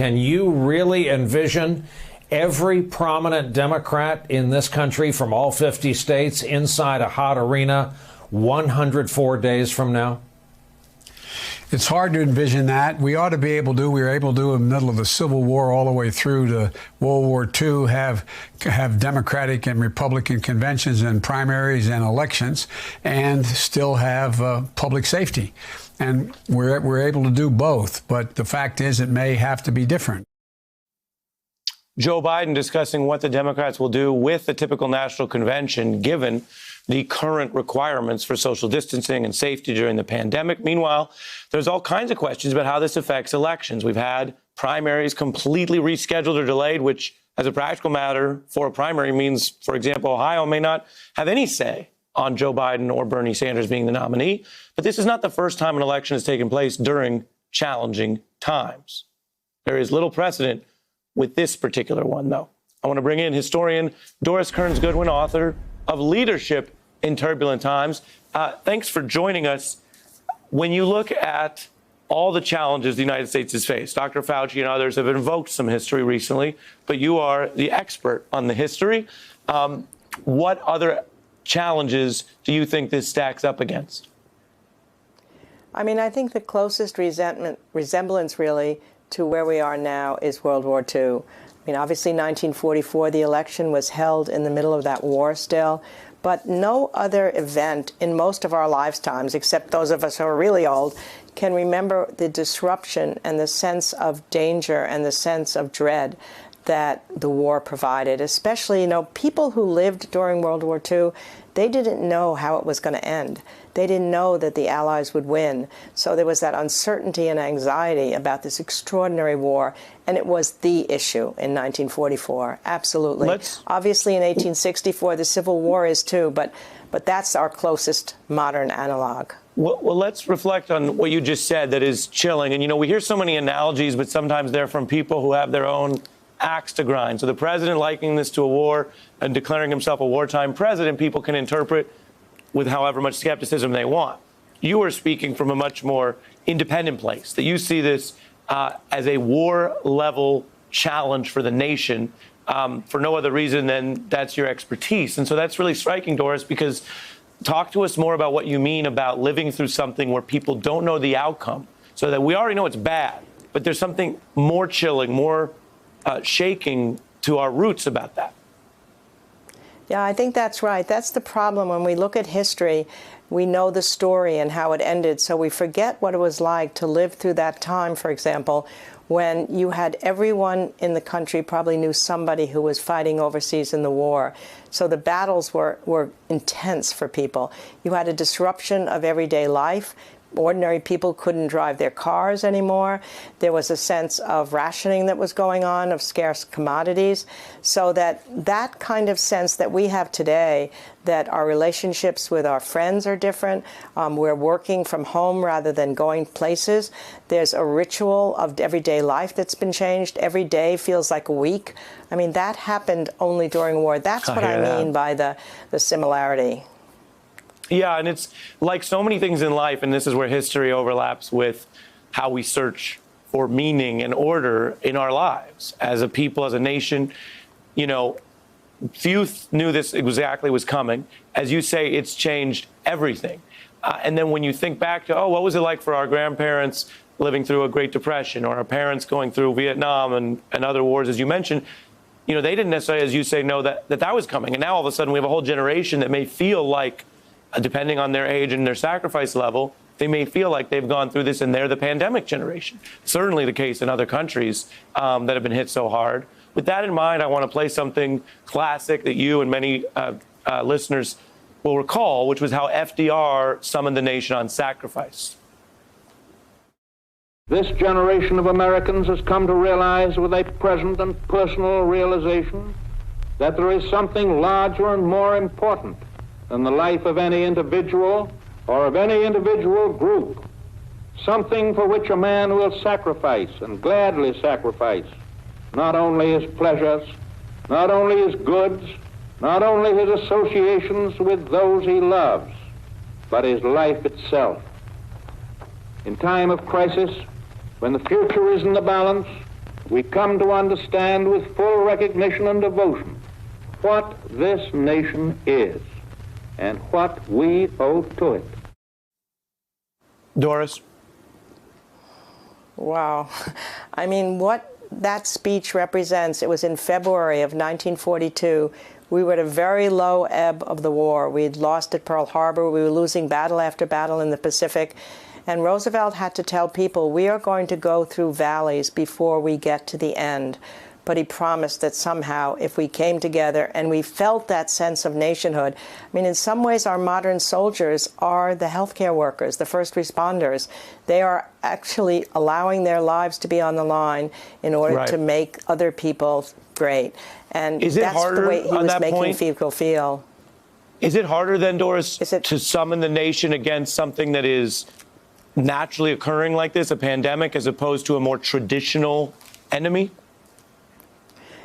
can you really envision every prominent Democrat in this country from all 50 states inside a hot arena 104 days from now? It's hard to envision that. We ought to be able to. We were able to, in the middle of the Civil War all the way through to World War II, have Democratic and Republican conventions and primaries and elections, and still have public safety. And we're able to do both. But the fact is, it may have to be different. Joe Biden discussing what the Democrats will do with the typical national convention, given the current requirements for social distancing and safety during the pandemic. Meanwhile, there's all kinds of questions about how this affects elections. We've had primaries completely rescheduled or delayed, which, as a practical matter, for a primary means, for example, Ohio may not have any say on Joe Biden or Bernie Sanders being the nominee. But this is not the first time an election has taken place during challenging times. There is little precedent with this particular one, though. I want to bring in historian Doris Kearns Goodwin, author of Leadership in Turbulent Times. Thanks for joining us. When you look at all the challenges the United States has faced, Dr. Fauci and others have invoked some history recently, but you are the expert on the history. What other challenges do you think this stacks up against? I mean, I think the closest resemblance really to where we are now is World War II. I mean, obviously, 1944, the election was held in the middle of that war still, but no other event in most of our lifetimes, except those of us who are really old, can remember the disruption and the sense of danger and the sense of dread that the war provided. Especially, people who lived during World War II, they didn't know how it was going to end. They didn't know that the Allies would win. So there was that uncertainty and anxiety about this extraordinary war. And it was the issue in 1944. Absolutely. Obviously, in 1864, the Civil War is too. But that's our closest modern analog. Well, let's reflect on what you just said that is chilling. And, we hear so many analogies, but sometimes they're from people who have their own axe to grind. So the president likening this to a war and declaring himself a wartime president, people can interpret with however much skepticism they want. You are speaking from a much more independent place, that you see this as a war-level challenge for the nation for no other reason than that's your expertise. And so that's really striking, Doris, because talk to us more about what you mean about living through something where people don't know the outcome, so that we already know it's bad, but there's something more chilling, more shaking to our roots about that. Yeah, I think that's right. That's the problem. When we look at history, we know the story and how it ended, so we forget what it was like to live through that time, for example, when you had everyone in the country probably knew somebody who was fighting overseas in the war. So the battles were intense for people. You had a disruption of everyday life. Ordinary people couldn't drive their cars anymore. There was a sense of rationing that was going on, of scarce commodities. So that kind of sense that we have today, that our relationships with our friends are different, we're working from home rather than going places. There's a ritual of everyday life that's been changed. Every day feels like a week. I mean, that happened only during war. That's what I mean by the similarity. Yeah, and it's like so many things in life, and this is where history overlaps with how we search for meaning and order in our lives as a people, as a nation. Few knew this exactly was coming. As you say, it's changed everything. And then when you think back to, what was it like for our grandparents living through a Great Depression, or our parents going through Vietnam and other wars, as you mentioned, they didn't necessarily, as you say, know that was coming. And now all of a sudden we have a whole generation that may feel like, depending on their age and their sacrifice level, they may feel like they've gone through this and they're the pandemic generation. Certainly the case in other countries that have been hit so hard. With that in mind, I want to play something classic that you and many listeners will recall, which was how FDR summoned the nation on sacrifice. This generation of Americans has come to realize with a present and personal realization that there is something larger and more important than the life of any individual or of any individual group, something for which a man will sacrifice and gladly sacrifice not only his pleasures, not only his goods, not only his associations with those he loves, but his life itself. In time of crisis, when the future is in the balance, we come to understand with full recognition and devotion what this nation is and what we owe to it. Doris? Wow. I mean, what that speech represents, it was in February of 1942. We were at a very low ebb of the war. We had lost at Pearl Harbor. We were losing battle after battle in the Pacific. And Roosevelt had to tell people, we are going to go through valleys before we get to the end. But he promised that somehow, if we came together and we felt that sense of nationhood, I mean, in some ways, our modern soldiers are the healthcare workers, the first responders. They are actually allowing their lives to be on the line in order to make other people great. And is it that's harder the way he on was that making point? people feel. Is it harder then, Doris, to summon the nation against something that is naturally occurring like this, a pandemic, as opposed to a more traditional enemy?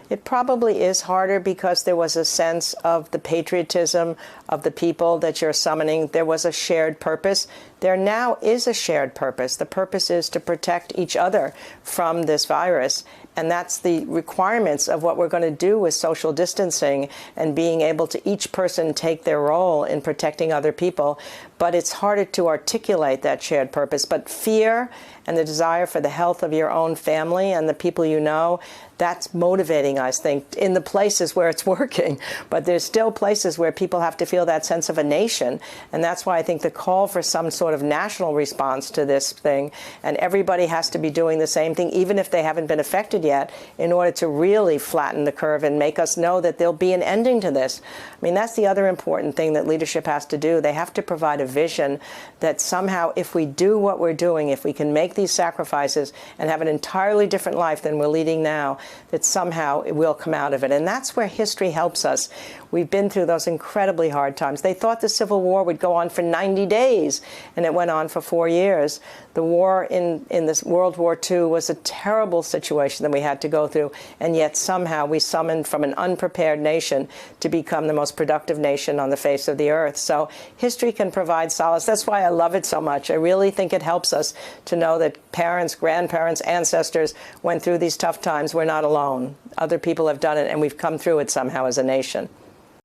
It probably is harder because there was a sense of the patriotism of the people that you're summoning. There was a shared purpose. There now is a shared purpose. The purpose is to protect each other from this virus. And that's the requirements of what we're going to do with social distancing and being able to each person take their role in protecting other people. But it's harder to articulate that shared purpose. But fear and the desire for the health of your own family and the people you know, that's motivating, I think, in the places where it's working. But there's still places where people have to feel that sense of a nation. And that's why I think the call for some sort of national response to this thing, and everybody has to be doing the same thing, even if they haven't been affected yet, in order to really flatten the curve and make us know that there'll be an ending to this. I mean, that's the other important thing that leadership has to do. They have to provide a vision that somehow, if we do what we're doing, if we can make these sacrifices and have an entirely different life than we're leading now, that somehow it will come out of it. And that's where history helps us. We've been through those incredibly hard times. They thought the Civil War would go on for 90 days, and it went on for 4 years. The war in this World War II was a terrible situation that we had to go through, and yet somehow we summoned from an unprepared nation to become the most productive nation on the face of the earth. So history can provide solace. That's why I love it so much. I really think it helps us to know that parents, grandparents, ancestors went through these tough times. We're not alone. Other people have done it, and we've come through it somehow as a nation.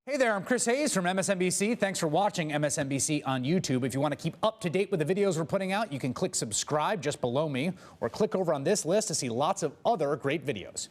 Hey there, I'm Chris Hayes from MSNBC. Thanks for watching MSNBC on YouTube. If you want to keep up to date with the videos we're putting out, you can click subscribe just below me or click over on this list to see lots of other great videos.